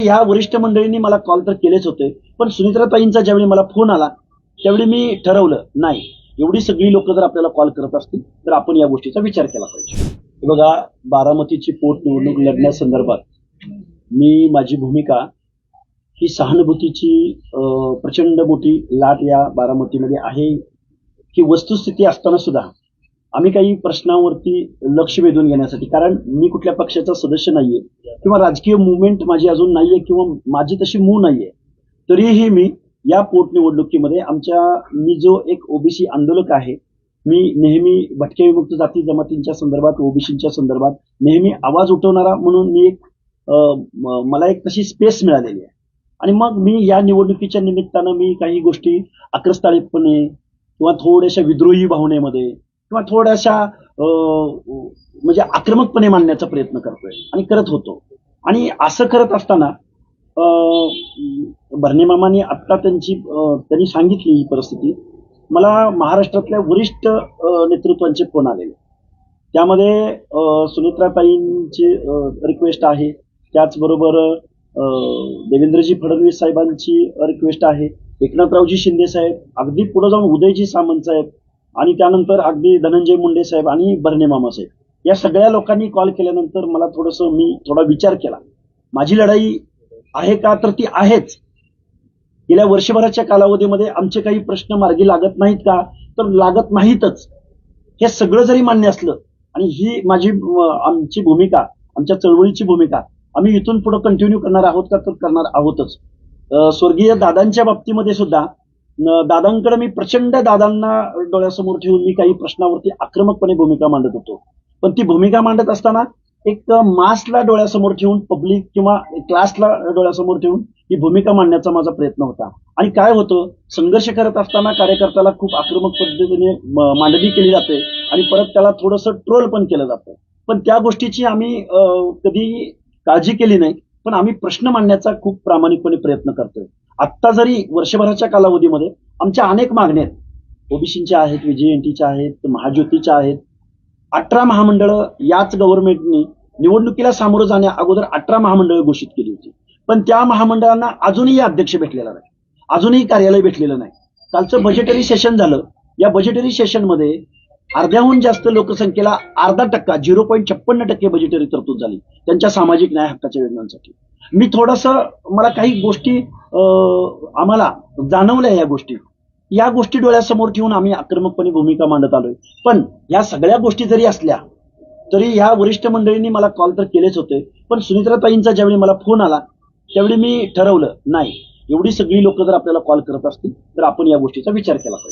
ह्या वरिष्ठ मंडळींनी मला कॉल तर केलेच होते, पण सुनित्राताईंचा ज्यावेळी मला फोन आला त्यावेळी मी ठरवलं नाही, एवढी सगळी लोक जर आपल्याला कॉल करत असतील तर आपण या गोष्टीचा विचार केला पाहिजे. हे बघा, बारामतीची पोटनिवडणूक लढण्यासंदर्भात माझी भूमिका ही सहानुभूतीची प्रचंड मोठी लाट या बारामतीमध्ये आहे ही वस्तुस्थिती असताना सुद्धा आम्ही काही प्रश्नांवरती लक्ष वेधून घेण्यासाठी, कारण मी कुठल्या पक्षाचा सदस्य नाहीये किंवा राजकीय मुवमेंट माझी अजून नाहीये किंवा माझी तशी मूळ नाहीये, तरीही मी या पोटनिवडणुकीमध्ये मी जो एक ओबीसी आंदोलक आहे, मी नेहमी भटक्या विमुक्त जाती जमातींच्या संदर्भात, ओबीसीच्या संदर्भात नेहमी आवाज उठवणारा म्हणून मला एक तशी स्पेस मिळालेली आहे. आणि मग मी या निवडणुकीच्या निमित्तानं मी काही गोष्टी आक्रस्ताळीपणे किंवा थोड्याशा विद्रोही भावनेमध्ये किंवा थोड्याशा म्हणजे आक्रमकपणे मांडण्याचा प्रयत्न करतोय आणि करत होतो. आणि असं करत असताना भरणे मामांनी आत्ता त्यांनी सांगितली ही परिस्थिती, मला महाराष्ट्रातल्या वरिष्ठ नेतृत्वांचे फोन आलेले. त्यामध्ये सुनित्राताईंची रिक्वेस्ट आहे, त्याचबरोबर देवेंद्रजी फडणवीस साहेबांची रिक्वेस्ट आहे, एकनाथरावजी शिंदे साहेब, अगदी पुढे जाऊन उदयजी सामंत साहेब आणि त्यानंतर अगदी धनंजय मुंडे साहेब आणि भरणे मामा साहेब, या सगळ्या लोकांनी कॉल केल्यानंतर मला मी थोडा विचार केला. माझी लढाई आहे का, तर ती आहेच. गेल्या वर्षभराच्या कालावधीमध्ये आमचे काही प्रश्न मार्गी लागत नाहीत का, तर लागत नाहीतच. हे सगळं जरी मान्य असलं आणि ही आमची भूमिका, आमच्या चळवळीची भूमिका आम्ही इथून पुढे कंटिन्यू करणार आहोत का, तर करणार आहोतच. स्वर्गीय दादांच्या बाबतीमध्ये सुद्धा दादांकडे मी प्रचंड दादांना डोळ्यासमोर ठेवून मी काही प्रश्नावरती आक्रमकपणे भूमिका मांडत होतो. पण ती भूमिका मांडत असताना एक मासला डोळ्यासमोर ठेवून, पब्लिक किंवा क्लासला डोळ्यासमोर ठेवून ही भूमिका मांडण्याचा माझा प्रयत्न होता. आणि काय होतं, संघर्ष करत असताना कार्यकर्त्याला खूप आक्रमक पद्धतीने मांडणी केली जाते आणि परत त्याला थोडंसं ट्रोल पण केलं जातं. पण त्या गोष्टीची आम्ही कधी काळजी केली नाही, पण आम्ही प्रश्न मांडण्याचा खूप प्रामाणिकपणे प्रयत्न करतोय. आत्ता जरी वर्षभराच्या कालावधीमध्ये आमच्या अनेक मागण्या आहेत, ओबीसीच्या आहेत, व्हीजीएनटीच्या आहेत, महाज्योतीच्या आहेत. 18 महामंडळं याच गव्हर्नमेंटनी निवडणुकीला सामोरं जाण्या अगोदर 18 महामंडळं घोषित केली होती. पण त्या महामंडळांना अजूनही अध्यक्ष भेटलेला नाही, अजूनही कार्यालय भेटलेलं नाही. कालचं बजेटरी सेशन झालं. या बजेटरी सेशनमध्ये अर्ध्याहून जास्त लोकसंख्येला 0.5% 0.56% बजेटरी तरतूद झाली त्यांच्या सामाजिक न्याय हक्काच्या योजनांसाठी. मला काही गोष्टी आम्हाला जाणवल्या, या गोष्टी डोळ्यासमोर ठेवून आम्ही आक्रमकपणे भूमिका मांडत आलोय. पण या सगळ्या गोष्टी जरी असल्या तरी ह्या वरिष्ठ मंडळींनी मला कॉल तर केलेच होते, पण सुनित्राताईंचा ज्यावेळी मला फोन आला त्यावेळी मी ठरवलं नाही, एवढी सगळी लोक जर आपल्याला कॉल करत असतील तर आपण या गोष्टीचा विचार केला पाहिजे.